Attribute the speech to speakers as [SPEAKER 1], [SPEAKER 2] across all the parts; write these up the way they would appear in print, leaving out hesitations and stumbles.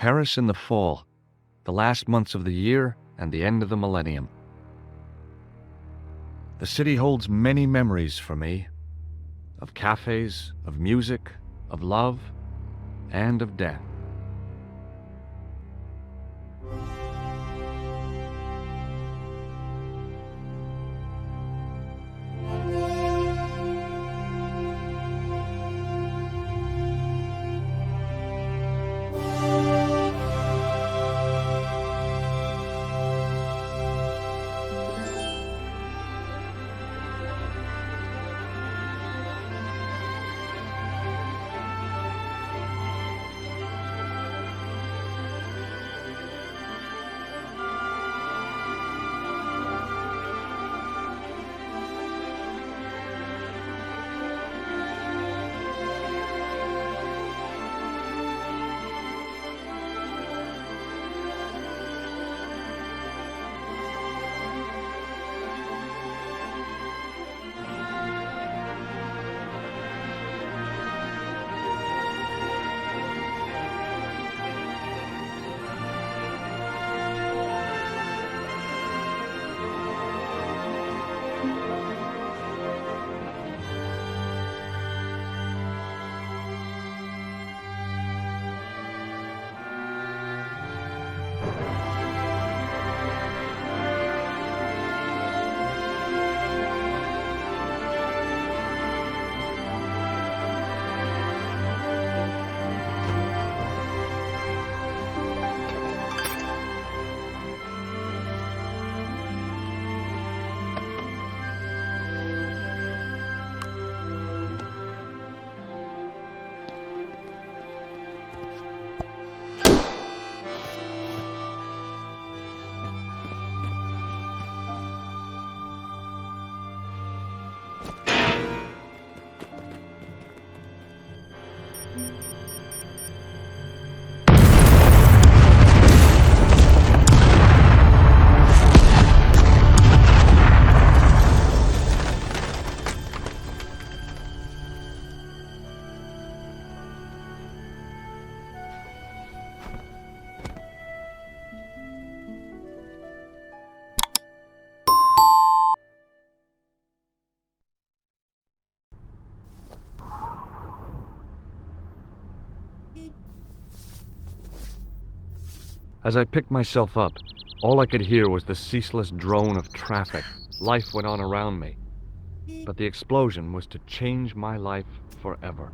[SPEAKER 1] Paris in the fall, the last months of the year and the end of the millennium. The city holds many memories for me, of cafes, of music, of love, and of death. As I picked myself up, all I could hear was the ceaseless drone of traffic. Life went on around me, but the explosion was to change my life forever.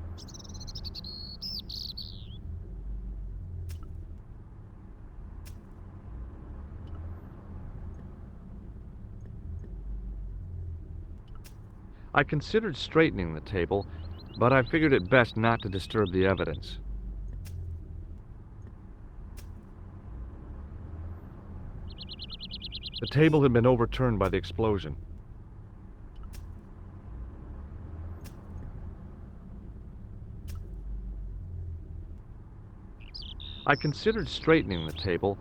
[SPEAKER 1] I considered straightening the table, but I figured it best not to disturb the evidence. The table had been overturned by the explosion. I considered straightening the table,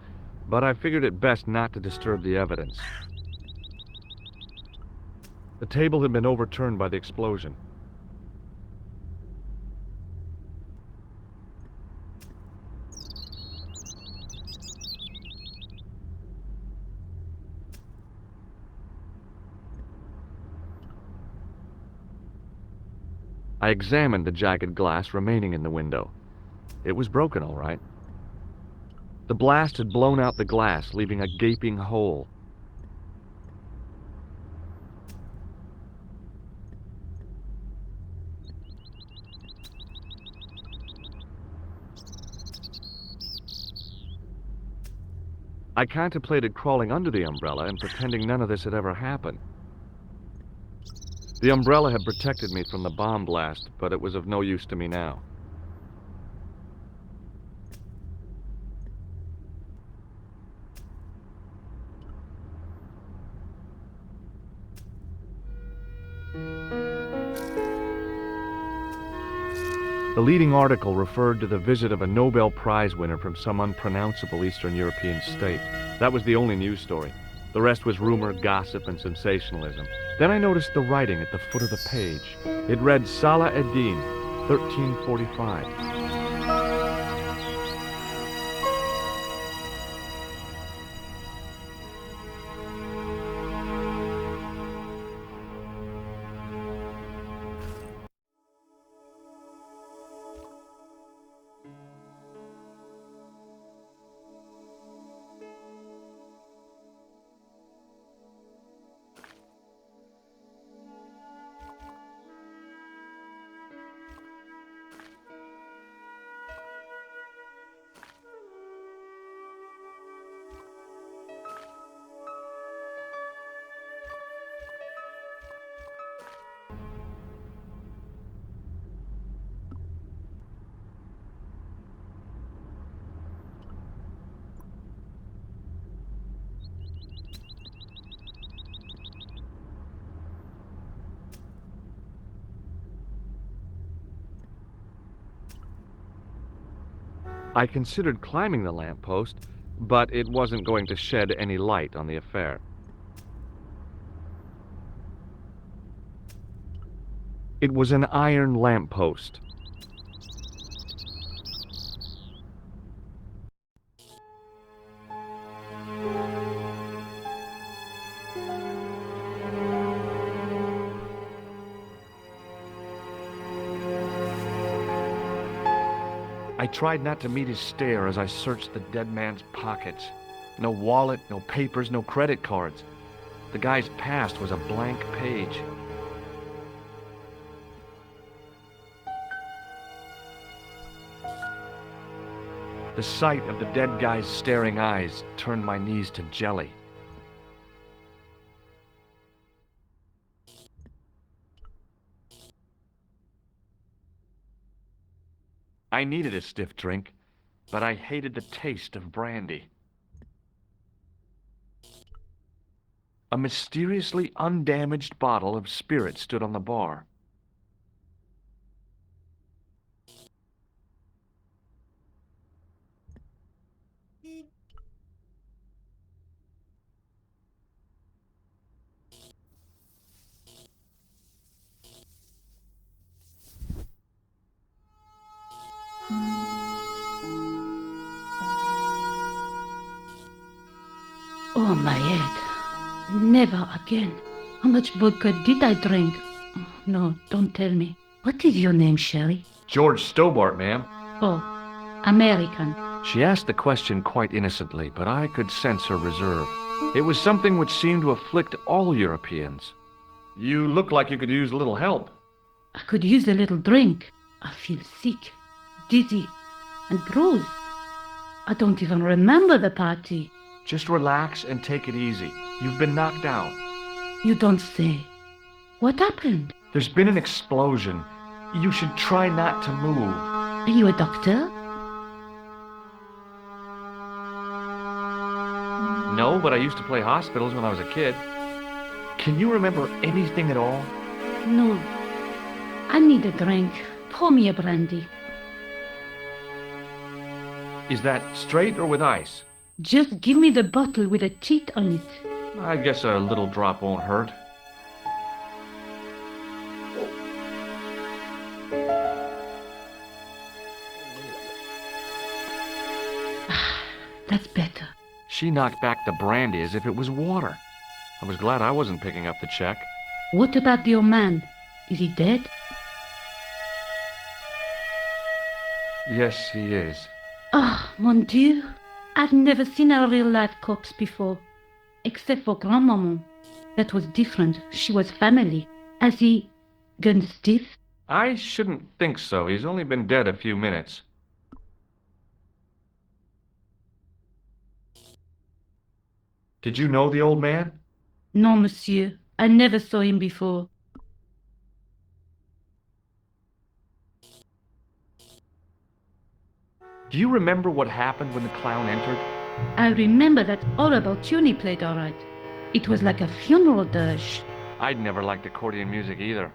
[SPEAKER 1] but I figured it best not to disturb the evidence. The table had been overturned by the explosion. I examined the jagged glass remaining in the window. It was broken, all right. The blast had blown out the glass, leaving a gaping hole. I contemplated crawling under the umbrella and pretending none of this had ever happened. The umbrella had protected me from the bomb blast, but it was of no use to me now. The leading article referred to the visit of a Nobel Prize winner from some unpronounceable Eastern European state. That was the only news story. The rest was rumor, gossip, and sensationalism. Then I noticed the writing at the foot of the page. It read Salah ad-Din, 1345. I considered climbing the lamppost, but it wasn't going to shed any light on the affair. It was an iron lamppost. I tried not to meet his stare as I searched the dead man's pockets. No wallet, no papers, no credit cards. The guy's past was a blank page. The sight of the dead guy's staring eyes turned my knees to jelly. I needed a stiff drink, but I hated the taste of brandy. A mysteriously undamaged bottle of spirit stood on the bar.
[SPEAKER 2] Oh, my head. Never again. How much vodka did I drink? No, don't tell me. What is your name, Sherry?
[SPEAKER 1] George Stobart, ma'am.
[SPEAKER 2] Oh, American.
[SPEAKER 1] She asked the question quite innocently, but I could sense her reserve. It was something which seemed to afflict all Europeans. You look like you could use a little help.
[SPEAKER 2] I could use a little drink. I feel sick, dizzy, and bruised. I don't even remember the party.
[SPEAKER 1] Just relax and take it easy. You've been knocked out.
[SPEAKER 2] You don't say. What happened?
[SPEAKER 1] There's been an explosion. You should try not to move.
[SPEAKER 2] Are you a doctor?
[SPEAKER 1] No, but I used to play hospitals when I was a kid. Can you remember anything at all?
[SPEAKER 2] No. I need a drink. Pour me a brandy.
[SPEAKER 1] Is that straight or with ice?
[SPEAKER 2] Just give me the bottle with a teat on it.
[SPEAKER 1] I guess a little drop won't hurt.
[SPEAKER 2] That's better.
[SPEAKER 1] She knocked back the brandy as if it was water. I was glad I wasn't picking up the check.
[SPEAKER 2] What about the old man? Is he dead?
[SPEAKER 1] Yes, he is.
[SPEAKER 2] Ah, mon Dieu. I've never seen a real-life corpse before, except for Grandmaman. That was different. She was family. Has he gone stiff?
[SPEAKER 1] I shouldn't think so. He's only been dead a few minutes. Did you know the old man?
[SPEAKER 2] No, monsieur. I never saw him before.
[SPEAKER 1] Do you remember what happened when the clown entered?
[SPEAKER 2] I remember that all about tune he played all right. It was like a funeral dirge.
[SPEAKER 1] I'd never liked accordion music either.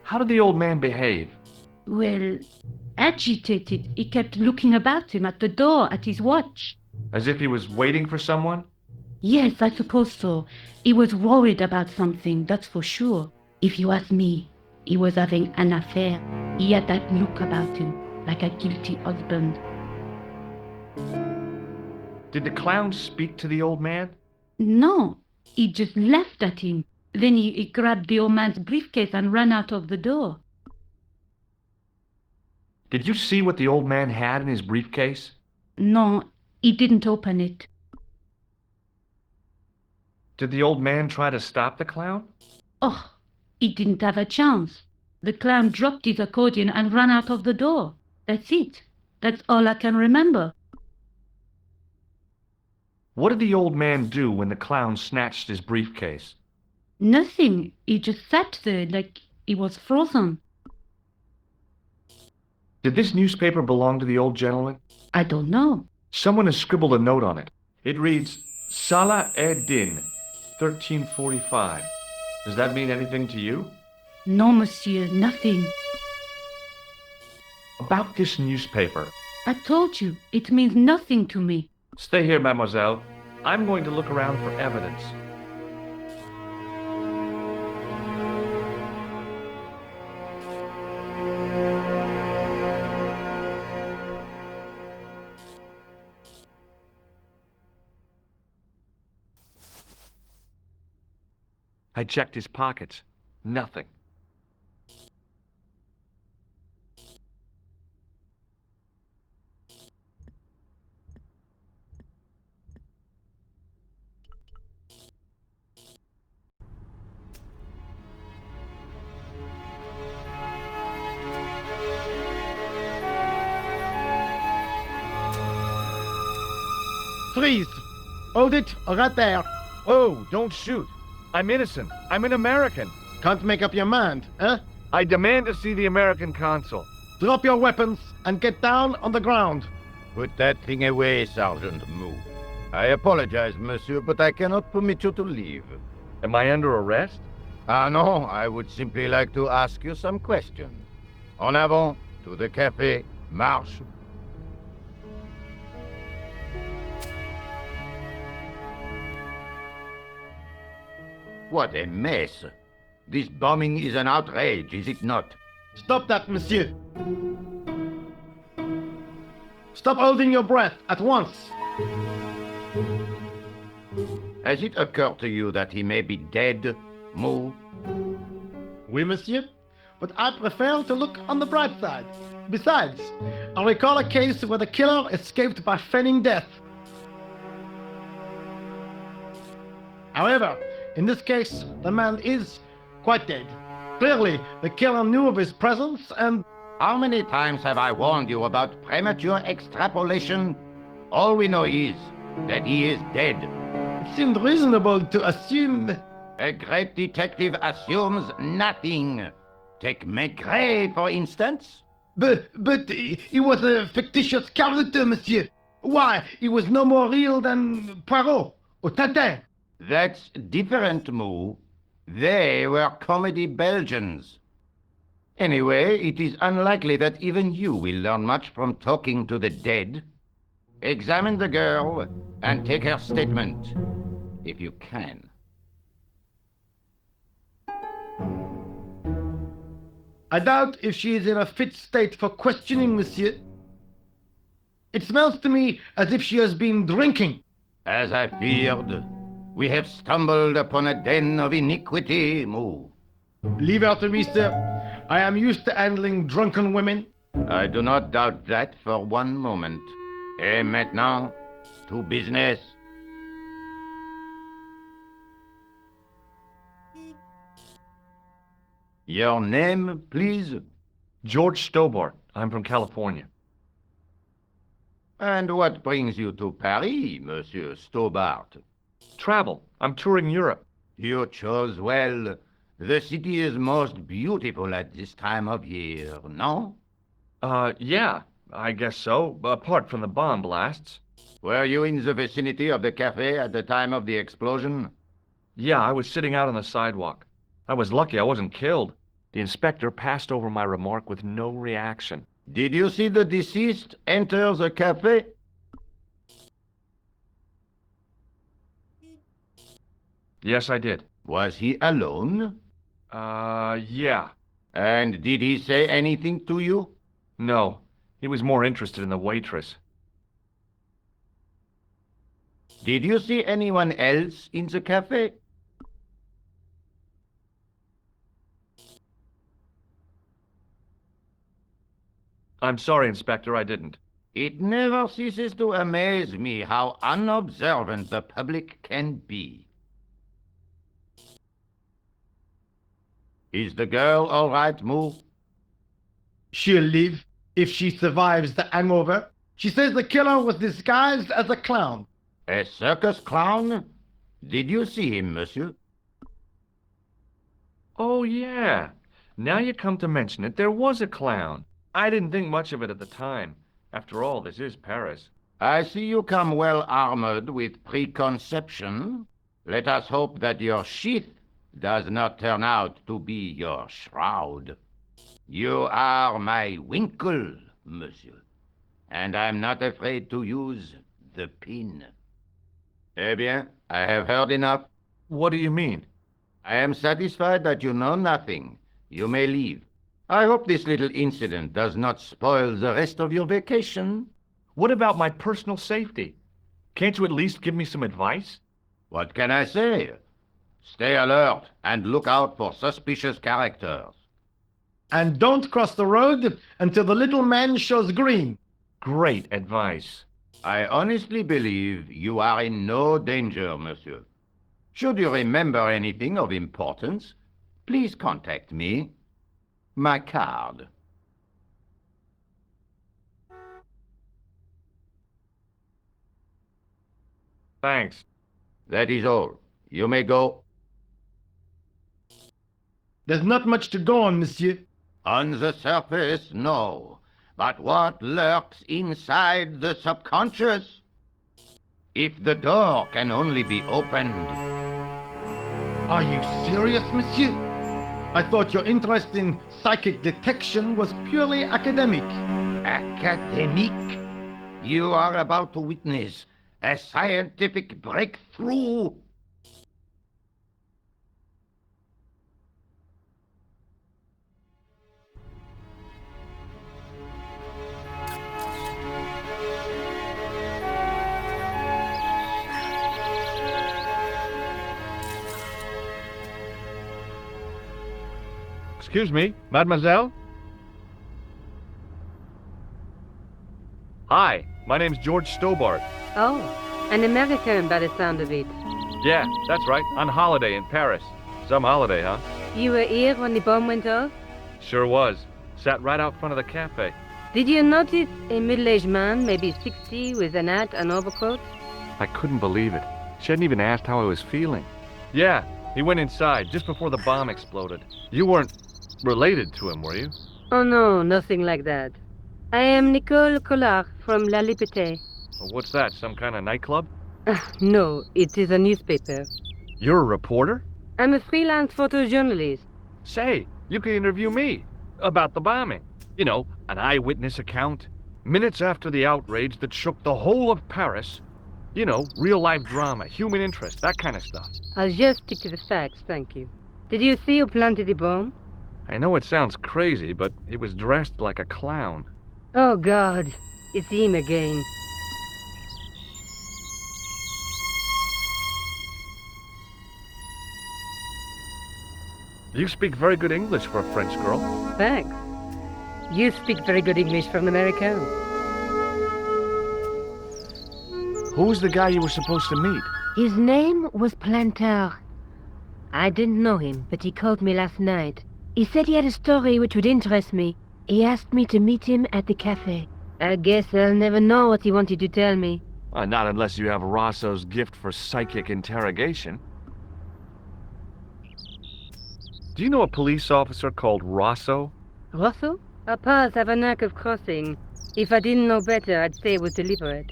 [SPEAKER 1] How did the old man behave?
[SPEAKER 2] Well, agitated. He kept looking about him at the door, at his watch.
[SPEAKER 1] As if he was waiting for someone?
[SPEAKER 2] Yes, I suppose so. He was worried about something, that's for sure. If you ask me, he was having an affair. He had that look about him, like a guilty husband.
[SPEAKER 1] Did the clown speak to the old man?
[SPEAKER 2] No, he just laughed at him. Then he grabbed the old man's briefcase and ran out of the door.
[SPEAKER 1] Did you see what the old man had in his briefcase?
[SPEAKER 2] No, he didn't open it.
[SPEAKER 1] Did the old man try to stop the clown?
[SPEAKER 2] Oh, he didn't have a chance. The clown dropped his accordion and ran out of the door. That's it. That's all I can remember.
[SPEAKER 1] What did the old man do when the clown snatched his briefcase?
[SPEAKER 2] Nothing. He just sat there like he was frozen.
[SPEAKER 1] Did this newspaper belong to the old gentleman?
[SPEAKER 2] I don't know.
[SPEAKER 1] Someone has scribbled a note on it. It reads, Salah Ed-Din, 1345. Does that mean anything to you?
[SPEAKER 2] No, monsieur, nothing.
[SPEAKER 1] about this newspaper.
[SPEAKER 2] I told you, it means nothing to me.
[SPEAKER 1] Stay here, mademoiselle. I'm going to look around for evidence. I checked his pockets. Nothing.
[SPEAKER 3] Freeze! Hold it, right there.
[SPEAKER 1] Oh, don't shoot. I'm innocent. I'm an American.
[SPEAKER 3] Can't make up your mind, eh?
[SPEAKER 1] I demand to see the American consul.
[SPEAKER 3] Drop your weapons and get down on the ground.
[SPEAKER 4] Put that thing away, Sergeant Moo. I apologize, monsieur, but I cannot permit you to leave.
[SPEAKER 1] Am I under arrest?
[SPEAKER 4] Ah, no, I would simply like to ask you some questions. En avant, to the café, marche. What a mess. This bombing is an outrage, is it not?
[SPEAKER 3] Stop that, monsieur. Stop holding your breath at once.
[SPEAKER 4] Has it occurred to you that he may be dead, Moo?
[SPEAKER 3] Oui, monsieur. But I prefer to look on the bright side. Besides, I recall a case where the killer escaped by feigning death. However, in this case, the man is quite dead. Clearly, the killer knew of his presence and...
[SPEAKER 4] How many times have I warned you about premature extrapolation? All we know is that he is dead.
[SPEAKER 3] It seemed reasonable to assume...
[SPEAKER 4] A great detective assumes nothing. Take Maigret, for instance.
[SPEAKER 3] But he was a fictitious character, monsieur. Why, he was no more real than Poirot or Tintin.
[SPEAKER 4] That's different, Moo. They were comedy Belgians. Anyway, it is unlikely that even you will learn much from talking to the dead. Examine the girl and take her statement, if you can.
[SPEAKER 3] I doubt if she is in a fit state for questioning, monsieur. It smells to me as if she has been drinking.
[SPEAKER 4] As I feared, we have stumbled upon a den of iniquity, Moo.
[SPEAKER 3] Leave her to me, sir. I am used to handling drunken women.
[SPEAKER 4] I do not doubt that for one moment. Et maintenant, to business. Your name, please?
[SPEAKER 1] George Stobart. I'm from California.
[SPEAKER 4] And what brings you to Paris, Monsieur Stobart?
[SPEAKER 1] Travel. I'm touring Europe.
[SPEAKER 4] You chose well. The city is most beautiful at this time of year, no?
[SPEAKER 1] Yeah, I guess so, apart from the bomb blasts.
[SPEAKER 4] Were you in the vicinity of the cafe at the time of the explosion?
[SPEAKER 1] Yeah, I was sitting out on the sidewalk. I was lucky I wasn't killed. The inspector passed over my remark with no reaction.
[SPEAKER 4] Did you see the deceased enter the cafe?
[SPEAKER 1] Yes, I did.
[SPEAKER 4] Was he alone?
[SPEAKER 1] Yeah.
[SPEAKER 4] And did he say anything to you?
[SPEAKER 1] No, he was more interested in the waitress.
[SPEAKER 4] Did you see anyone else in the cafe?
[SPEAKER 1] I'm sorry, Inspector, I didn't.
[SPEAKER 4] It never ceases to amaze me how unobservant the public can be. Is the girl all right, Moo?
[SPEAKER 3] She'll live if she survives the hangover. She says the killer was disguised as a clown.
[SPEAKER 4] A circus clown? Did you see him, monsieur?
[SPEAKER 1] Oh, yeah. Now you come to mention it, there was a clown. I didn't think much of it at the time. After all, this is Paris.
[SPEAKER 4] I see you come well armored with preconception. Let us hope that your sheath does not turn out to be your shroud. You are my Winkle, monsieur. And I'm not afraid to use the pin. Eh bien, I have heard enough.
[SPEAKER 1] What do you mean?
[SPEAKER 4] I am satisfied that you know nothing. You may leave. I hope this little incident does not spoil the rest of your vacation.
[SPEAKER 1] What about my personal safety? Can't you at least give me some advice?
[SPEAKER 4] What can I say? Stay alert and look out for suspicious characters.
[SPEAKER 3] And don't cross the road until the little man shows green.
[SPEAKER 1] Great advice.
[SPEAKER 4] I honestly believe you are in no danger, monsieur. Should you remember anything of importance, please contact me. My card.
[SPEAKER 1] Thanks.
[SPEAKER 4] That is all. You may go.
[SPEAKER 3] There's not much to go on, monsieur.
[SPEAKER 4] On the surface, no. But what lurks inside the subconscious? If the door can only be opened.
[SPEAKER 3] Are you serious, monsieur? I thought your interest in psychic detection was purely academic.
[SPEAKER 4] Academic? You are about to witness a scientific breakthrough.
[SPEAKER 1] Excuse me, mademoiselle? Hi, my name's George Stobart.
[SPEAKER 5] Oh, an American by the sound of it.
[SPEAKER 1] Yeah, that's right, on holiday in Paris. Some holiday, huh?
[SPEAKER 5] You were here when the bomb went off?
[SPEAKER 1] Sure was. Sat right out front of the cafe.
[SPEAKER 5] Did you notice a middle-aged man, maybe 60, with an hat and overcoat?
[SPEAKER 1] I couldn't believe it. She hadn't even asked how I was feeling. Yeah, he went inside just before the bomb exploded. You weren't related to him, were you?
[SPEAKER 5] Oh no, nothing like that. I am Nicole Collard from La Liberté.
[SPEAKER 1] Well, what's that, some kind of nightclub?
[SPEAKER 5] No, it is a newspaper.
[SPEAKER 1] You're a reporter?
[SPEAKER 5] I'm a freelance photojournalist.
[SPEAKER 1] Say, you can interview me about the bombing. You know, an eyewitness account. Minutes after the outrage that shook the whole of Paris. You know, real-life drama, human interest, that kind of stuff.
[SPEAKER 5] I'll just stick to the facts, thank you. Did you see who planted the bomb?
[SPEAKER 1] I know it sounds crazy, but he was dressed like a clown.
[SPEAKER 5] Oh God, it's him again.
[SPEAKER 1] You speak very good English for a French girl.
[SPEAKER 5] Thanks. You speak very good English for an American.
[SPEAKER 1] Who was the guy you were supposed to meet?
[SPEAKER 5] His name was Planter. I didn't know him, but he called me last night. He said he had a story which would interest me. He asked me to meet him at the cafe. I guess I'll never know what he wanted to tell me.
[SPEAKER 1] Not unless you have Rosso's gift for psychic interrogation. Do you know a police officer called Rosso?
[SPEAKER 5] Rosso? Our paths have a knack of crossing. If I didn't know better, I'd say it was deliberate.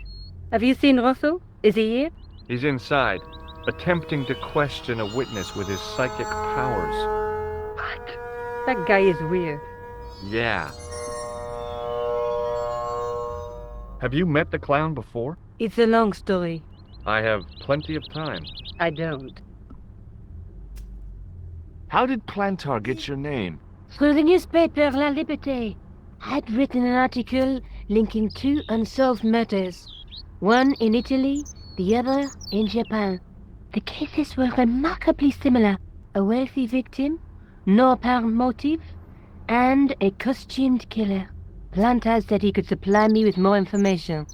[SPEAKER 5] Have you seen Rosso? Is he here?
[SPEAKER 1] He's inside, attempting to question a witness with his psychic powers.
[SPEAKER 5] What? That guy is weird.
[SPEAKER 1] Yeah. Have you met the clown before?
[SPEAKER 5] It's a long story.
[SPEAKER 1] I have plenty of time.
[SPEAKER 5] I don't.
[SPEAKER 1] How did Plantar get your name?
[SPEAKER 5] Through the newspaper La Liberté. I'd written an article linking two unsolved murders. One in Italy, the other in Japan. The cases were remarkably similar. A wealthy victim, no apparent motive, and a costumed killer. Plantar said he could supply me with more information.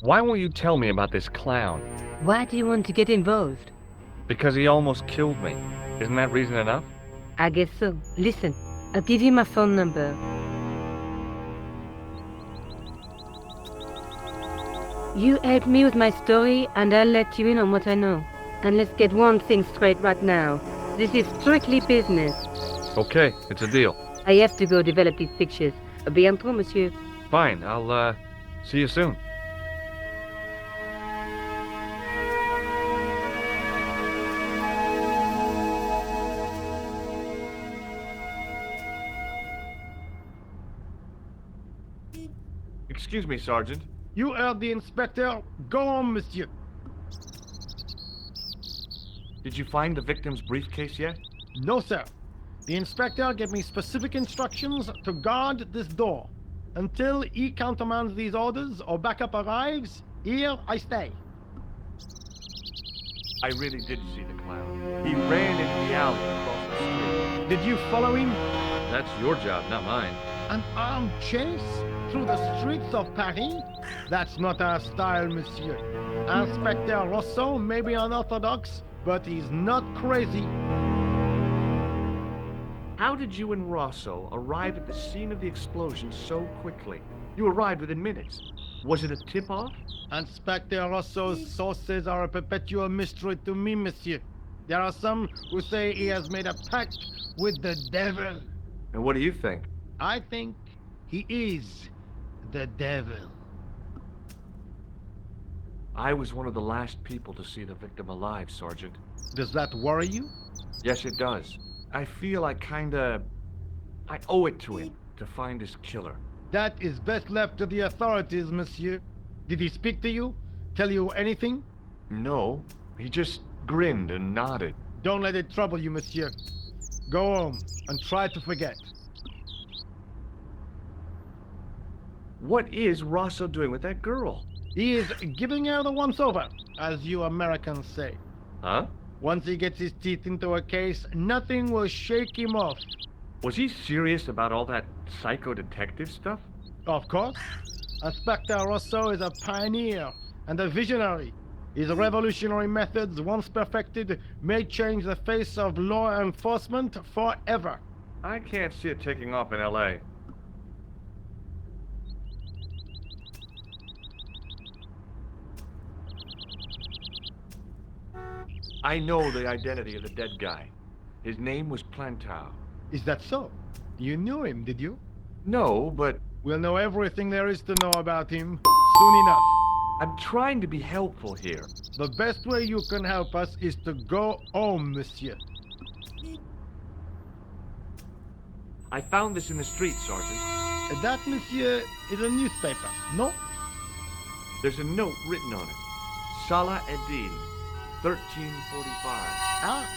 [SPEAKER 1] Why won't you tell me about this clown?
[SPEAKER 5] Why do you want to get involved?
[SPEAKER 1] Because he almost killed me. Isn't that reason enough?
[SPEAKER 5] I guess so. Listen, I'll give you my phone number. You help me with my story, and I'll let you in on what I know. And let's get one thing straight right now. This is strictly business.
[SPEAKER 1] Okay, it's a deal.
[SPEAKER 5] I have to go develop these pictures. À bientôt, monsieur.
[SPEAKER 1] Fine, I'll, see you soon. Excuse me, Sergeant.
[SPEAKER 3] You heard the inspector. Go on, monsieur.
[SPEAKER 1] Did you find the victim's briefcase yet?
[SPEAKER 3] No, sir. The inspector gave me specific instructions to guard this door. Until he countermands these orders or backup arrives, here I stay.
[SPEAKER 1] I really did see the clown. He ran into the alley across the street.
[SPEAKER 3] Did you follow him?
[SPEAKER 1] That's your job, not mine.
[SPEAKER 3] An armed chase through the streets of Paris? That's not our style, monsieur. Inspector Rosso may be unorthodox, but he's not crazy.
[SPEAKER 1] How did you and Rosso arrive at the scene of the explosion so quickly? You arrived within minutes. Was it a tip-off?
[SPEAKER 3] Inspector Rosso's sources are a perpetual mystery to me, monsieur. There are some who say he has made a pact with the devil.
[SPEAKER 1] And what do you think?
[SPEAKER 3] I think he is the devil.
[SPEAKER 1] I was one of the last people to see the victim alive, Sergeant.
[SPEAKER 3] Does that worry you?
[SPEAKER 1] Yes, it does. I feel I owe it to him to find his killer.
[SPEAKER 3] That is best left to the authorities, monsieur. Did he speak to you? Tell you anything?
[SPEAKER 1] No, he just grinned and nodded.
[SPEAKER 3] Don't let it trouble you, monsieur. Go home and try to forget.
[SPEAKER 1] What is Rosso doing with that girl?
[SPEAKER 3] He is giving her the once-over, as you Americans say.
[SPEAKER 1] Huh?
[SPEAKER 3] Once he gets his teeth into a case, nothing will shake him off.
[SPEAKER 1] Was he serious about all that psycho detective stuff?
[SPEAKER 3] Of course. Inspector Rosso is a pioneer and a visionary. His revolutionary methods, once perfected, may change the face of law enforcement forever.
[SPEAKER 1] I can't see it taking off in L.A. I know the identity of the dead guy. His name was Plantau.
[SPEAKER 3] Is that so? You knew him, did you?
[SPEAKER 1] No, but
[SPEAKER 3] We'll know everything there is to know about him soon enough.
[SPEAKER 1] I'm trying to be helpful here.
[SPEAKER 3] The best way you can help us is to go home, monsieur.
[SPEAKER 1] I found this in the street, Sergeant.
[SPEAKER 3] That, monsieur, is a newspaper, no?
[SPEAKER 1] There's a note written on it. Salah Eddin, 1345.
[SPEAKER 3] Ah,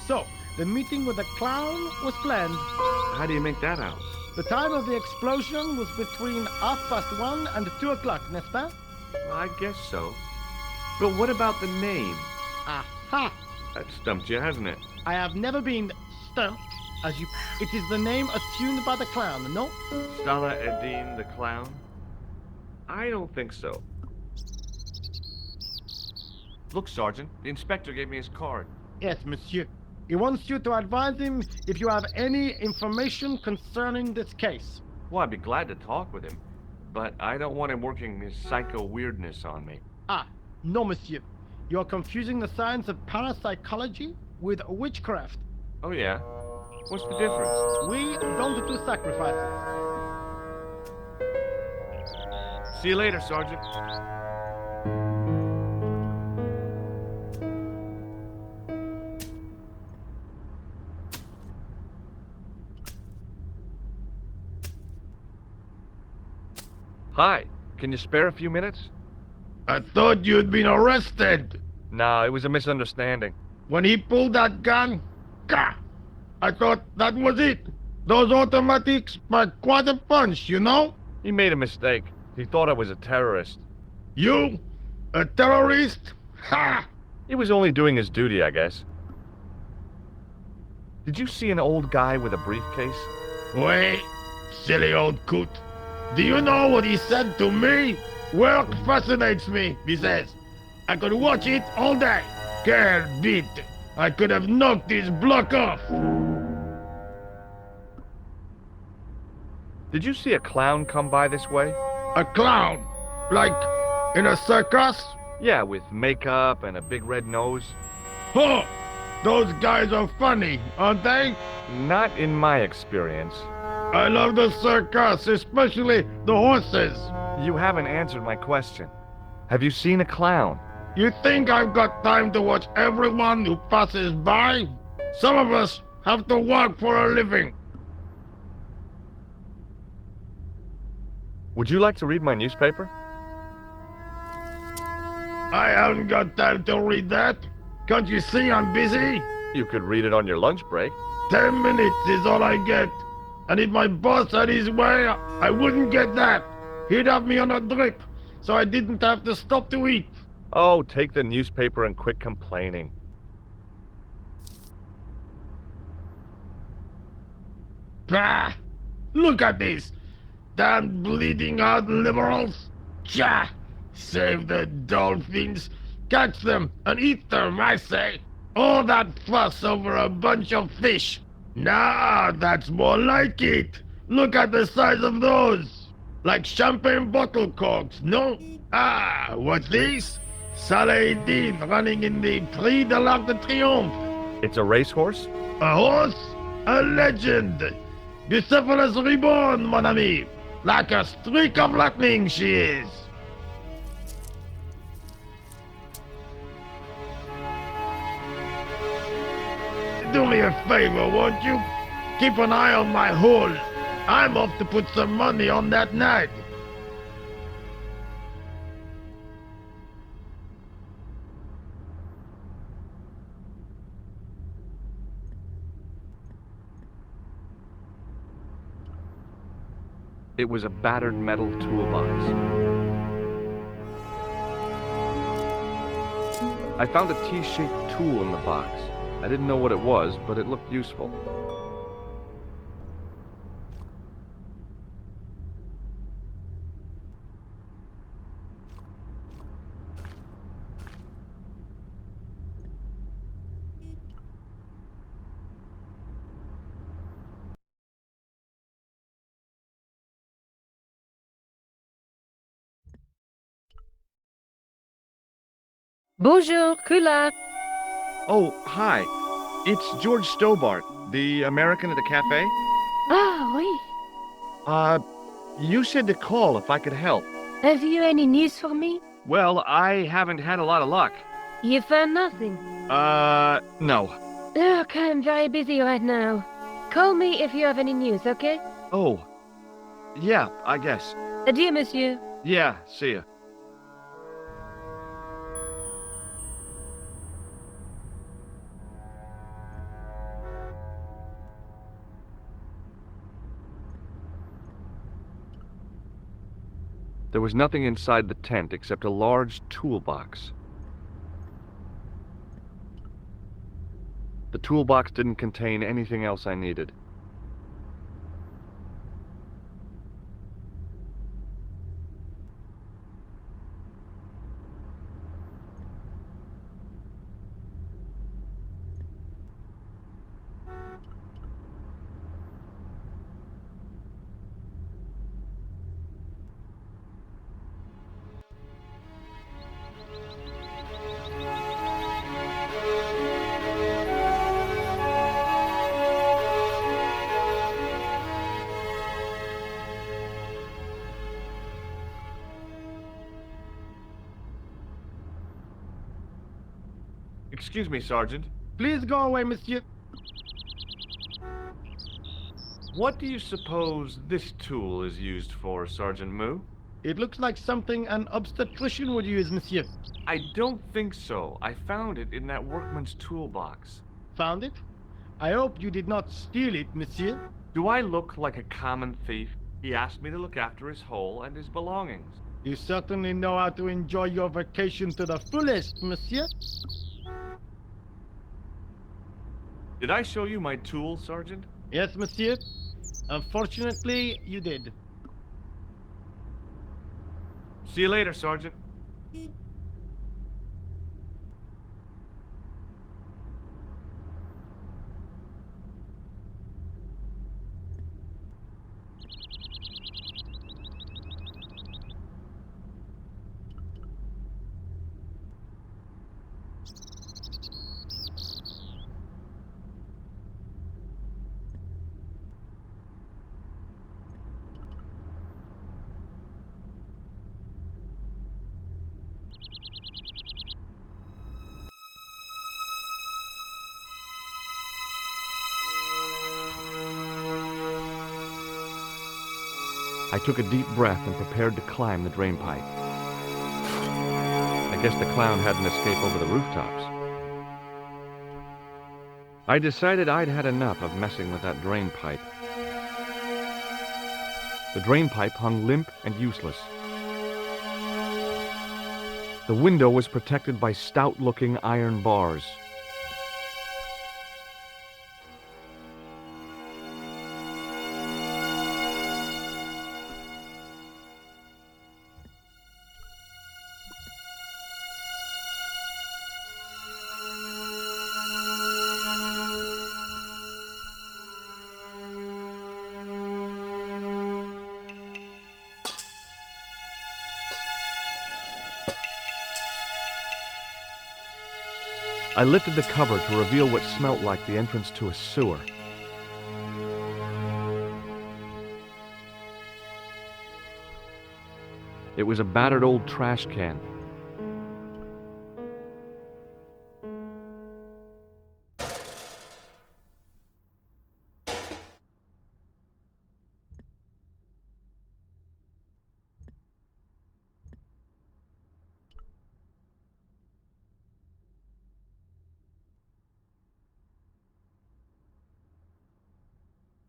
[SPEAKER 3] so the meeting with the clown was planned.
[SPEAKER 1] How do you make that out?
[SPEAKER 3] The time of the explosion was between 1:30 and 2 o'clock, n'est-ce pas?
[SPEAKER 1] I guess so. But what about the name?
[SPEAKER 3] Aha!
[SPEAKER 1] That stumped you, hasn't it?
[SPEAKER 3] I have never been stumped, as you... It is the name assumed by the clown, no?
[SPEAKER 1] Salah Eddin the clown? I don't think so. Look, Sergeant, the inspector gave me his card.
[SPEAKER 3] Yes, monsieur. He wants you to advise him if you have any information concerning this case.
[SPEAKER 1] Well, I'd be glad to talk with him, but I don't want him working his psycho weirdness on me.
[SPEAKER 3] Ah, no, monsieur. You are confusing the science of parapsychology with witchcraft.
[SPEAKER 1] Oh, yeah? What's the difference?
[SPEAKER 3] We don't do sacrifices.
[SPEAKER 1] See you later, Sergeant. Hi, can you spare a few minutes?
[SPEAKER 3] I thought you'd been arrested.
[SPEAKER 1] No, it was a misunderstanding.
[SPEAKER 3] When he pulled that gun, gah, I thought that was it. Those automatics pack quite a punch, you know?
[SPEAKER 1] He made a mistake. He thought I was a terrorist.
[SPEAKER 3] You? A terrorist? Ha!
[SPEAKER 1] He was only doing his duty, I guess. Did you see an old guy with a briefcase?
[SPEAKER 3] Wait, silly old coot. Do you know what he said to me? Work fascinates me, he says. I could watch it all day. Quelle bite. I could have knocked his block off.
[SPEAKER 1] Did you see a clown come by this way?
[SPEAKER 3] A clown? Like in a circus?
[SPEAKER 1] Yeah, with makeup and a big red nose.
[SPEAKER 3] Oh, those guys are funny, aren't they?
[SPEAKER 1] Not in my experience.
[SPEAKER 3] I love the circus, especially the horses.
[SPEAKER 1] You haven't answered my question. Have you seen a clown?
[SPEAKER 3] You think I've got time to watch everyone who passes by? Some of us have to work for a living.
[SPEAKER 1] Would you like to read my newspaper?
[SPEAKER 3] I haven't got time to read that. Can't you see I'm busy?
[SPEAKER 1] You could read it on your lunch break.
[SPEAKER 3] 10 minutes is all I get. And if my boss had his way, I wouldn't get that. He'd have me on a drip, so I didn't have to stop to eat.
[SPEAKER 1] Oh, take the newspaper and quit complaining.
[SPEAKER 3] Bah! Look at this! Damn bleeding out liberals! Tcha! Save the dolphins! Catch them and eat them, I say! All that fuss over a bunch of fish! Nah, that's more like it! Look at the size of those! Like champagne bottle corks, no? Ah, what's this? Saladin running in the Prix de l'Arc de Triomphe!
[SPEAKER 1] It's a racehorse?
[SPEAKER 3] A horse? A legend! Bucephalus reborn, mon ami! Like a streak of lightning she is! Do me a favor, won't you? Keep an eye on my hole. I'm off to put some money on that nag.
[SPEAKER 1] It was a battered metal toolbox. I found a T-shaped tool in the box. I didn't know what it was, but it looked useful.
[SPEAKER 5] Bonjour, Kula.
[SPEAKER 1] Oh, hi. It's George Stobart, the American at the cafe.
[SPEAKER 5] Ah, oui.
[SPEAKER 1] You said to call if I could help.
[SPEAKER 5] Have you any news for me?
[SPEAKER 1] Well, I haven't had a lot of luck.
[SPEAKER 5] You found nothing.
[SPEAKER 1] No.
[SPEAKER 5] Look, I'm very busy right now. Call me if you have any news, okay?
[SPEAKER 1] Oh. Yeah, I guess.
[SPEAKER 5] Adieu, monsieur.
[SPEAKER 1] Yeah, see ya. There was nothing inside the tent except a large toolbox. The toolbox didn't contain anything else I needed. Excuse me, Sergeant.
[SPEAKER 3] Please go away, monsieur.
[SPEAKER 1] What do you suppose this tool is used for, Sergeant Moo?
[SPEAKER 3] It looks like something an obstetrician would use, monsieur.
[SPEAKER 1] I don't think so. I found it in that workman's toolbox.
[SPEAKER 3] Found it? I hope you did not steal it, monsieur.
[SPEAKER 1] Do I look like a common thief? He asked me to look after his hole and his belongings.
[SPEAKER 3] You certainly know how to enjoy your vacation to the fullest, monsieur.
[SPEAKER 1] Did I show you my tool, Sergeant?
[SPEAKER 3] Yes, monsieur. Unfortunately, you did.
[SPEAKER 1] See you later, Sergeant. I took a deep breath and prepared to climb the drain pipe. I guess the clown hadn't escaped over the rooftops. I decided I'd had enough of messing with that drain pipe. The drain pipe hung limp and useless. The window was protected by stout-looking iron bars. I lifted the cover to reveal what smelt like the entrance to a sewer. It was a battered old trash can.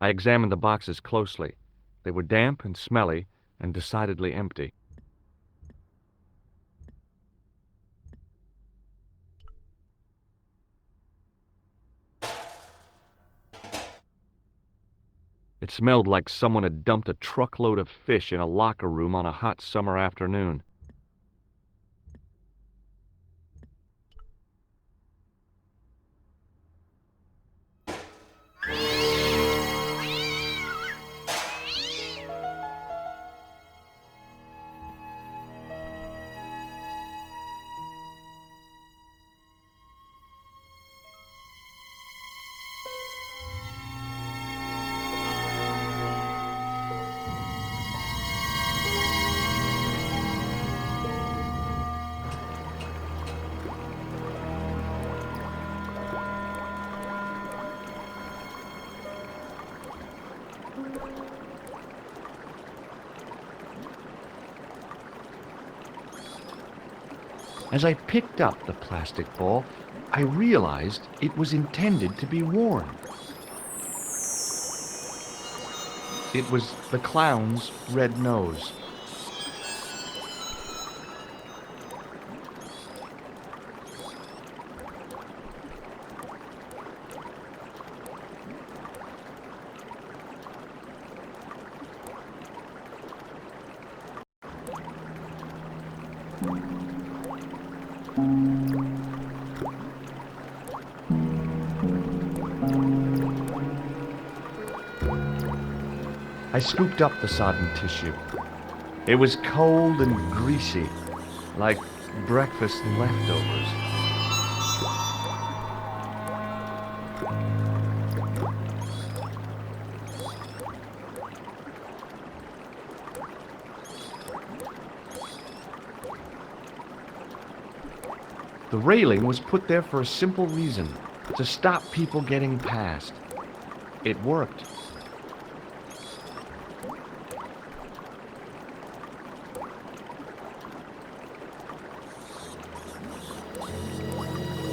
[SPEAKER 1] I examined the boxes closely. They were damp and smelly and decidedly empty. It smelled like someone had dumped a truckload of fish in a locker room on a hot summer afternoon. As I picked up the plastic ball, I realized it was intended to be worn. It was the clown's red nose. I scooped up the sodden tissue. It was cold and greasy, like breakfast leftovers. The railing was put there for a simple reason, to stop people getting past. It worked.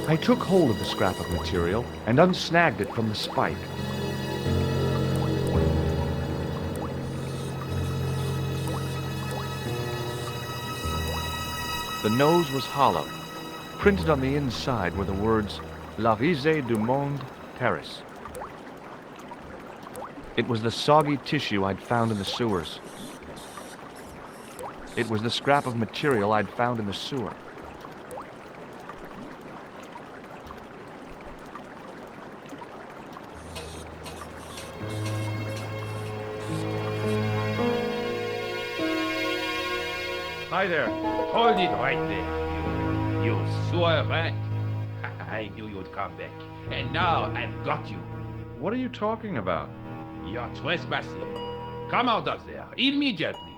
[SPEAKER 1] I took hold of the scrap of material and unsnagged it from the spike. The nose was hollow. Printed on the inside were the words, La Risée du Monde, Paris. It was the soggy tissue I'd found in the sewers. It was the scrap of material I'd found in the sewer.
[SPEAKER 6] Hi there. Hold it right there. You sewer rat. I knew you'd come back. And now I've got you.
[SPEAKER 1] What are you talking about?
[SPEAKER 6] You're trespassing. Come out of there immediately.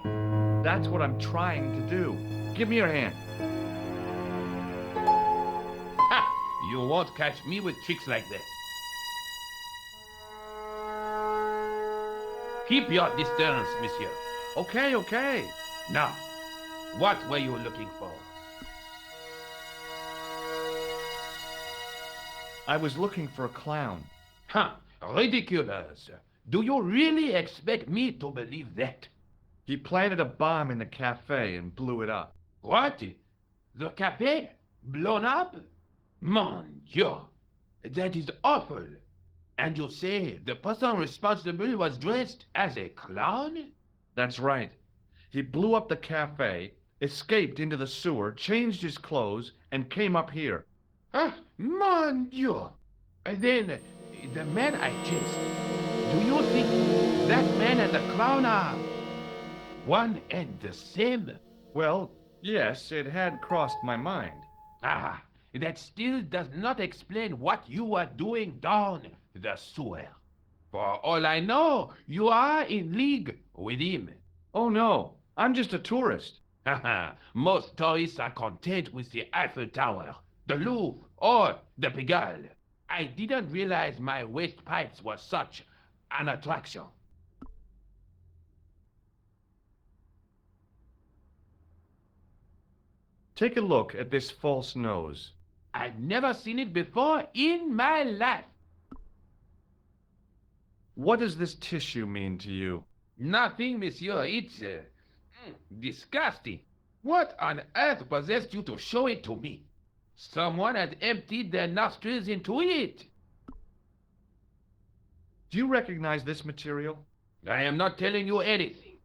[SPEAKER 1] That's what I'm trying to do. Give me your hand.
[SPEAKER 6] Ha! You won't catch me with tricks like that. Keep your distance, monsieur. Okay, okay. Now, what were you looking for?
[SPEAKER 1] I was looking for a clown.
[SPEAKER 6] Huh, ridiculous. Do you really expect me to believe that?
[SPEAKER 1] He planted a bomb in the cafe and blew it up.
[SPEAKER 6] What? The cafe? Blown up? Mon Dieu, that is awful. And you say the person responsible was dressed as a clown?
[SPEAKER 1] That's right. He blew up the cafe, escaped into the sewer, changed his clothes, and came up here.
[SPEAKER 6] Ah, mon Dieu. Then, the man I chased, do you think that man and the clown are one and the same?
[SPEAKER 1] Well, yes, it had crossed my mind.
[SPEAKER 6] Ah, that still does not explain what you were doing down the sewer. For all I know, you are in league with him.
[SPEAKER 1] Oh no, I'm just a tourist.
[SPEAKER 6] Haha, most tourists are content with the Eiffel Tower, the Louvre, or the Pigalle. I didn't realize my waste pipes were such an attraction.
[SPEAKER 1] Take a look at this false nose.
[SPEAKER 6] I've never seen it before in my life.
[SPEAKER 1] What does this tissue mean to you?
[SPEAKER 6] Nothing, monsieur. It's disgusting. What on earth possessed you to show it to me? Someone had emptied their nostrils into it.
[SPEAKER 1] Do you recognize this material?
[SPEAKER 6] I am not telling you anything.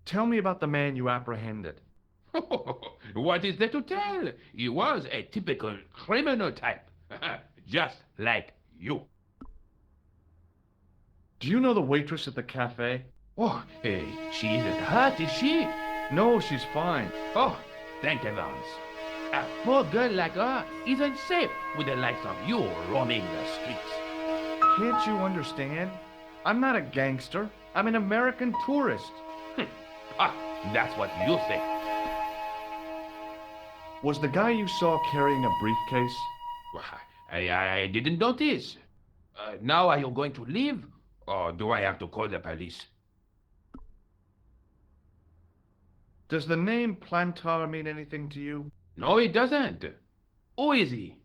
[SPEAKER 1] Tell me about the man you apprehended.
[SPEAKER 6] What is there to tell? He was a typical criminal type. Just like you.
[SPEAKER 1] Do you know the waitress at the cafe?
[SPEAKER 6] Oh, hey, she isn't hurt, is she?
[SPEAKER 1] No, she's fine.
[SPEAKER 6] Oh, thank heavens. A poor girl like her isn't safe with the likes of you roaming the streets.
[SPEAKER 1] Can't you understand? I'm not a gangster. I'm an American tourist.
[SPEAKER 6] Ah, that's what you think.
[SPEAKER 1] Was the guy you saw carrying a briefcase?
[SPEAKER 6] Well, I didn't notice. Now are you going to leave? Or do I have to call the police?
[SPEAKER 1] Does the name Plantar mean anything to you?
[SPEAKER 6] No, it doesn't. Who is he?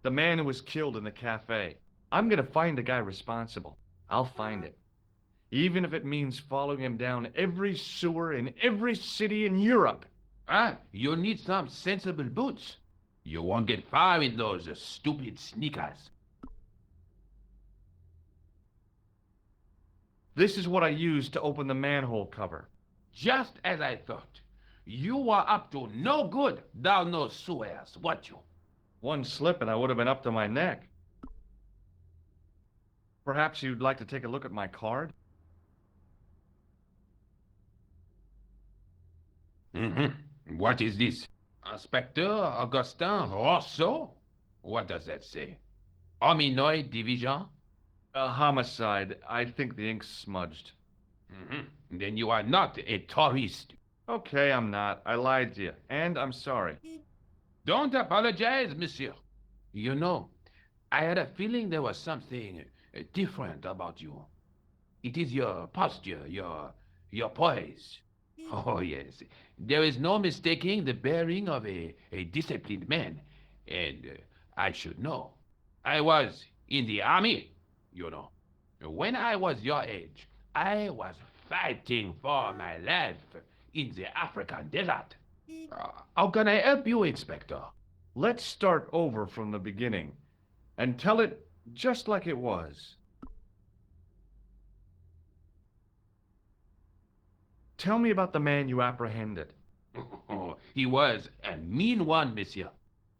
[SPEAKER 1] The man who was killed in the cafe. I'm gonna find the guy responsible. I'll find him. Even if it means following him down every sewer in every city in Europe.
[SPEAKER 6] Ah, you need some sensible boots. You won't get far in those stupid sneakers.
[SPEAKER 1] This is what I used to open the manhole cover.
[SPEAKER 6] Just as I thought. You were up to no good down those sewers, weren't you?
[SPEAKER 1] One slip and I would have been up to my neck. Perhaps you'd like to take a look at my card?
[SPEAKER 6] What is this? Inspector Augustin Rousseau? What does that say? Hominoid Division?
[SPEAKER 1] A homicide. I think the ink's smudged.
[SPEAKER 6] Then you are not a tourist.
[SPEAKER 1] Okay, I'm not. I lied to you. And I'm sorry.
[SPEAKER 6] Don't apologize, monsieur. You know, I had a feeling there was something different about you. It is your posture, your poise. Oh, yes. There is no mistaking the bearing of a disciplined man. And I should know. I was in the army, you know. When I was your age, I was fighting for my life in the African desert. How can I help you, Inspector?
[SPEAKER 1] Let's start over from the beginning and tell it just like it was. Tell me about the man you apprehended.
[SPEAKER 6] He was a mean one, monsieur.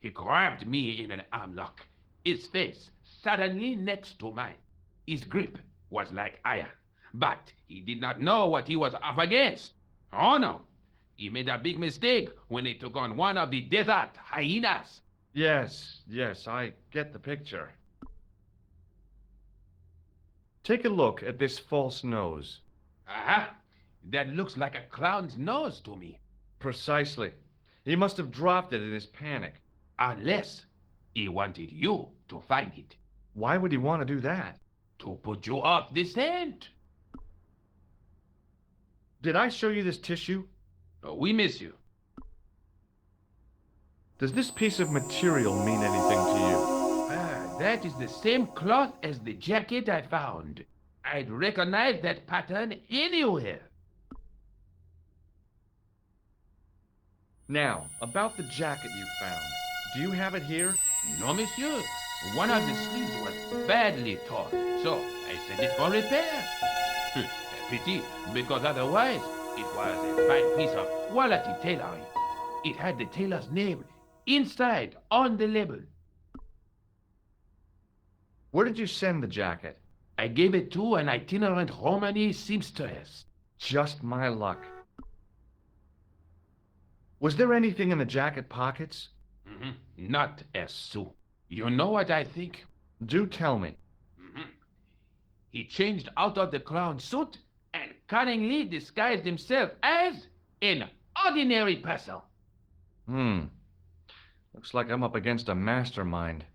[SPEAKER 6] He grabbed me in an armlock. His face suddenly next to mine. His grip was like iron, but he did not know what he was up against. Oh no, he made a big mistake when he took on one of the desert hyenas.
[SPEAKER 1] Yes, I get the picture. Take a look at this false nose.
[SPEAKER 6] Aha! That looks like a clown's nose to me.
[SPEAKER 1] Precisely. He must have dropped it in his panic.
[SPEAKER 6] Unless he wanted you to find it.
[SPEAKER 1] Why would he want to do that?
[SPEAKER 6] To put you off the scent.
[SPEAKER 1] Did I show you this tissue?
[SPEAKER 6] We miss you.
[SPEAKER 1] Does this piece of material mean anything to you?
[SPEAKER 6] That is the same cloth as the jacket I found. I'd recognize that pattern anywhere.
[SPEAKER 1] Now, about the jacket you found. Do you have it here?
[SPEAKER 6] No, monsieur. One of the sleeves was badly torn, so I sent it for repair. Pity, because otherwise it was a fine piece of quality tailoring. It had the tailor's name inside on the label.
[SPEAKER 1] Where did you send the jacket?
[SPEAKER 6] I gave it to an itinerant Romany seamstress.
[SPEAKER 1] Just my luck. Was there anything in the jacket pockets?
[SPEAKER 6] Not a sou. You know what I think?
[SPEAKER 1] Do tell me.
[SPEAKER 6] He changed out of the clown suit and cunningly disguised himself as an ordinary person.
[SPEAKER 1] Looks like I'm up against a mastermind.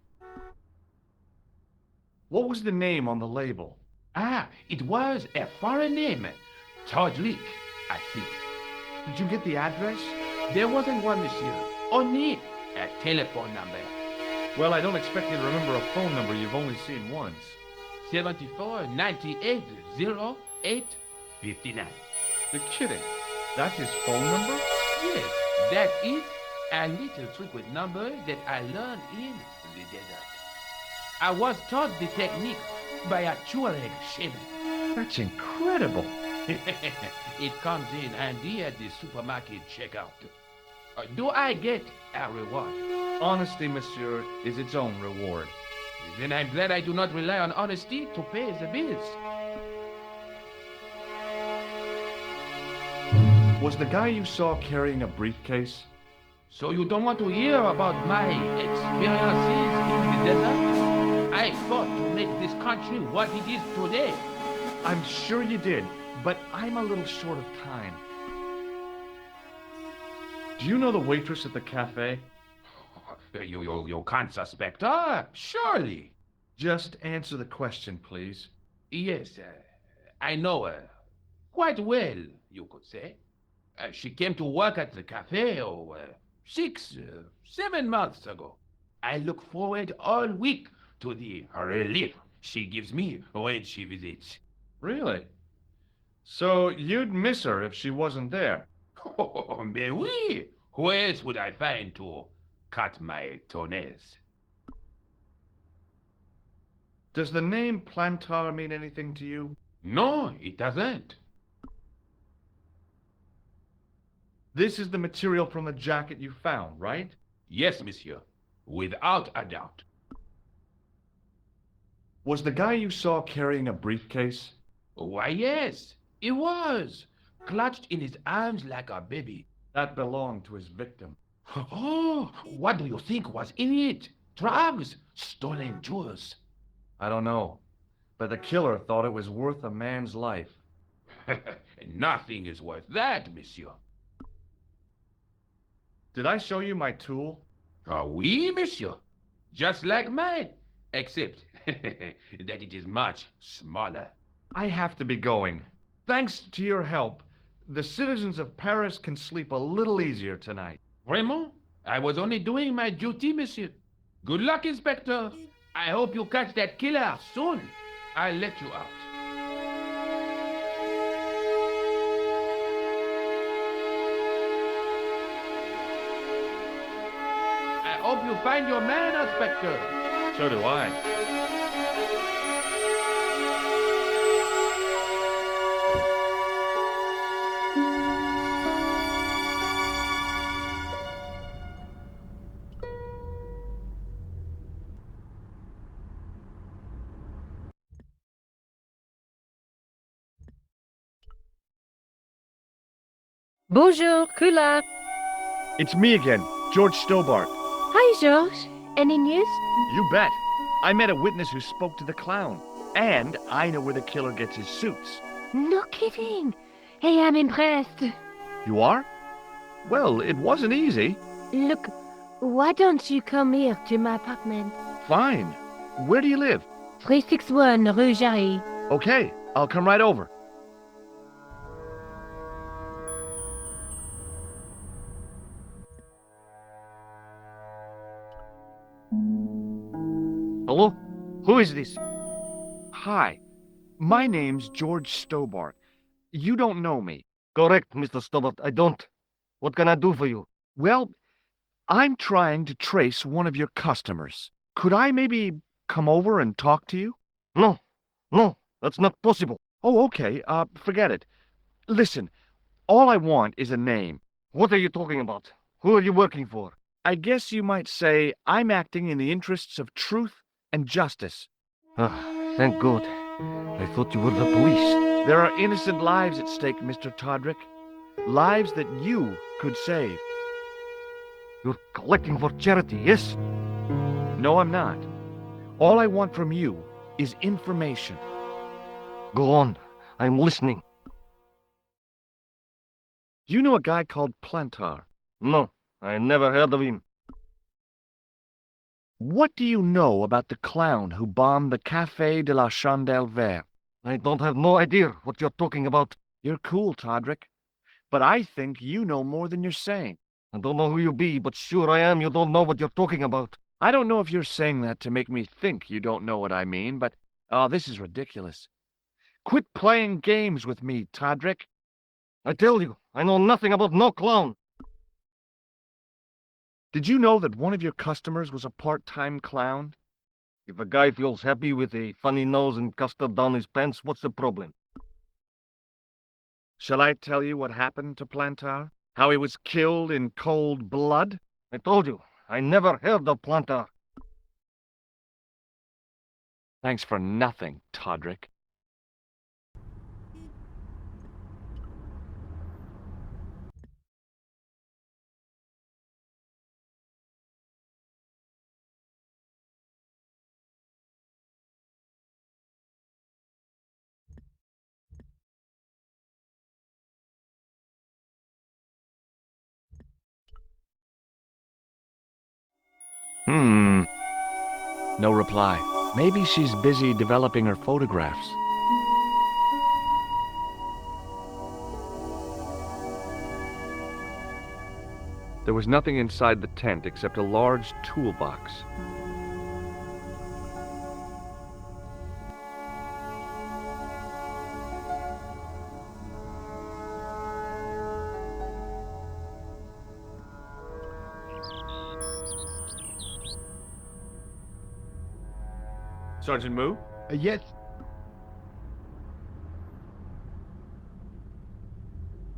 [SPEAKER 1] What was the name on the label?
[SPEAKER 6] It was a foreign name. Todlik, I think.
[SPEAKER 1] Did you get the address?
[SPEAKER 6] There wasn't one, monsieur. Only a telephone number.
[SPEAKER 1] Well, I don't expect you to remember a phone number you've only seen once.
[SPEAKER 6] 74 98 08 59.
[SPEAKER 1] You're kidding. That's his phone number?
[SPEAKER 6] Yes, that is a little trick with numbers that I learned in the desert. I was taught the technique by a Tuareg shaman.
[SPEAKER 1] That's incredible.
[SPEAKER 6] It comes in handy at the supermarket checkout. Do I get a reward?
[SPEAKER 1] Honesty, monsieur, is its own reward.
[SPEAKER 6] Then I'm glad I do not rely on honesty to pay the bills.
[SPEAKER 1] Was the guy you saw carrying a briefcase?
[SPEAKER 6] So you don't want to hear about my experiences in the desert? I fought to make this country what it is today.
[SPEAKER 1] I'm sure you did, but I'm a little short of time. Do you know the waitress at the cafe?
[SPEAKER 6] You can't suspect her, surely.
[SPEAKER 1] Just answer the question, please.
[SPEAKER 6] Yes, I know her. Quite well, you could say. She came to work at the cafe 6, 7 months ago. I look forward all week to the relief she gives me when she visits.
[SPEAKER 1] Really? So you'd miss her if she wasn't there?
[SPEAKER 6] Oh, mais oui! Who else would I find to cut my toenails?
[SPEAKER 1] Does the name Plantar mean anything to you?
[SPEAKER 6] No, it doesn't.
[SPEAKER 1] This is the material from the jacket you found, right?
[SPEAKER 6] Yes, monsieur. Without a doubt.
[SPEAKER 1] Was the guy you saw carrying a briefcase?
[SPEAKER 6] Why, yes, it was. Clutched in his arms like a baby.
[SPEAKER 1] That belonged to his victim.
[SPEAKER 6] Oh, what do you think was in it? Drugs? Stolen jewels?
[SPEAKER 1] I don't know, but the killer thought it was worth a man's life.
[SPEAKER 6] Nothing is worth that, monsieur.
[SPEAKER 1] Did I show you my tool?
[SPEAKER 6] Oui, monsieur. Just like mine, except that it is much smaller.
[SPEAKER 1] I have to be going. Thanks to your help, the citizens of Paris can sleep a little easier tonight.
[SPEAKER 6] Vraiment? I was only doing my duty, monsieur. Good luck, Inspector. I hope you catch that killer soon. I'll let you out. I hope you find your man, Inspector.
[SPEAKER 1] So do I.
[SPEAKER 5] Bonjour, Kula.
[SPEAKER 1] It's me again, George Stobart.
[SPEAKER 5] Hi, George. Any news?
[SPEAKER 1] You bet. I met a witness who spoke to the clown. And I know where the killer gets his suits.
[SPEAKER 5] No kidding. Hey, I'm impressed.
[SPEAKER 1] You are? Well, it wasn't easy.
[SPEAKER 5] Look, why don't you come here to my apartment?
[SPEAKER 1] Fine. Where do you live?
[SPEAKER 5] 361 Rue Jarry.
[SPEAKER 1] Okay, I'll come right over.
[SPEAKER 7] Hello? Who is this?
[SPEAKER 1] Hi, my name's George Stobart. You don't know me.
[SPEAKER 7] Correct, Mr. Stobart. I don't. What can I do for you?
[SPEAKER 1] Well, I'm trying to trace one of your customers. Could I maybe come over and talk to you?
[SPEAKER 7] No. No, that's not possible.
[SPEAKER 1] Oh, okay. Forget it. Listen, all I want is a name.
[SPEAKER 7] What are you talking about? Who are you working for?
[SPEAKER 1] I guess you might say I'm acting in the interests of truth and justice.
[SPEAKER 7] Ah, thank God. I thought you were the police.
[SPEAKER 1] There are innocent lives at stake, Mr. Todrick. Lives that you could save.
[SPEAKER 7] You're collecting for charity, yes?
[SPEAKER 1] No, I'm not. All I want from you is information.
[SPEAKER 7] Go on. I'm listening.
[SPEAKER 1] Do you know a guy called Plantar?
[SPEAKER 7] No, I never heard of him.
[SPEAKER 1] What do you know about the clown who bombed the Café de la Chandelle Verte?
[SPEAKER 7] I don't have no idea what you're talking about.
[SPEAKER 1] You're cool, Todrick. But I think you know more than you're saying.
[SPEAKER 7] I don't know who you be, but sure I am you don't know what you're talking about.
[SPEAKER 1] I don't know if you're saying that to make me think you don't know what I mean, but... Oh, this is ridiculous. Quit playing games with me, Todrick.
[SPEAKER 7] I tell you, I know nothing about no clown.
[SPEAKER 1] Did you know that one of your customers was a part-time clown?
[SPEAKER 7] If a guy feels happy with a funny nose and custard down his pants, what's the problem?
[SPEAKER 1] Shall I tell you what happened to Plantar? How he was killed in cold blood?
[SPEAKER 7] I told you, I never heard of Plantar.
[SPEAKER 1] Thanks for nothing, Todrick. No reply. Maybe she's busy developing her photographs. There was nothing inside the tent except a large toolbox. Sergeant Moo?
[SPEAKER 3] Yes.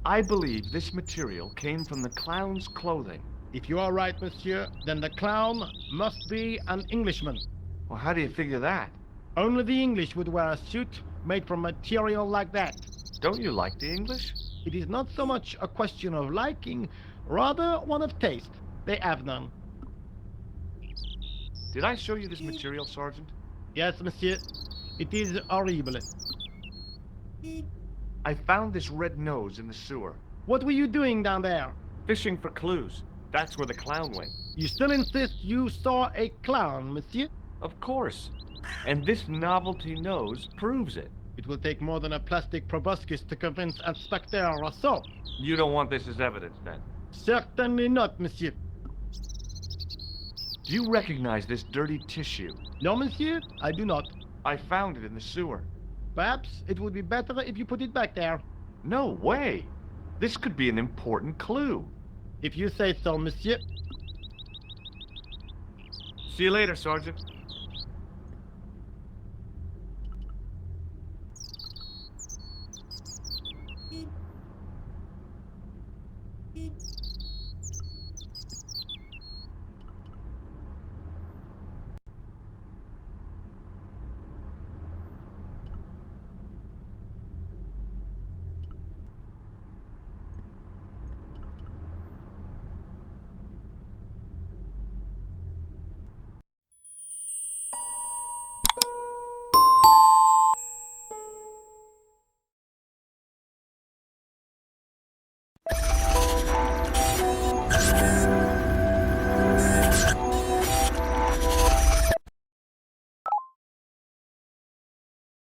[SPEAKER 1] I believe this material came from the clown's clothing.
[SPEAKER 3] If you are right, monsieur, then the clown must be an Englishman.
[SPEAKER 1] Well, how do you figure that?
[SPEAKER 3] Only the English would wear a suit made from material like that.
[SPEAKER 1] Don't you like the English?
[SPEAKER 3] It is not so much a question of liking, rather one of taste. They have none.
[SPEAKER 1] Did I show you this material, Sergeant?
[SPEAKER 3] Yes, monsieur. It is horrible.
[SPEAKER 1] I found this red nose in the sewer.
[SPEAKER 3] What were you doing down there?
[SPEAKER 1] Fishing for clues. That's where the clown went.
[SPEAKER 3] You still insist you saw a clown, monsieur?
[SPEAKER 1] Of course. And this novelty nose proves it.
[SPEAKER 3] It will take more than a plastic proboscis to convince Inspector Rousseau.
[SPEAKER 1] You don't want this as evidence, then?
[SPEAKER 3] Certainly not, monsieur.
[SPEAKER 1] Do you recognize this dirty tissue?
[SPEAKER 3] No, monsieur, I do not.
[SPEAKER 1] I found it in the sewer.
[SPEAKER 3] Perhaps it would be better if you put it back there.
[SPEAKER 1] No way. This could be an important clue.
[SPEAKER 3] If you say so, monsieur.
[SPEAKER 1] See you later, Sergeant.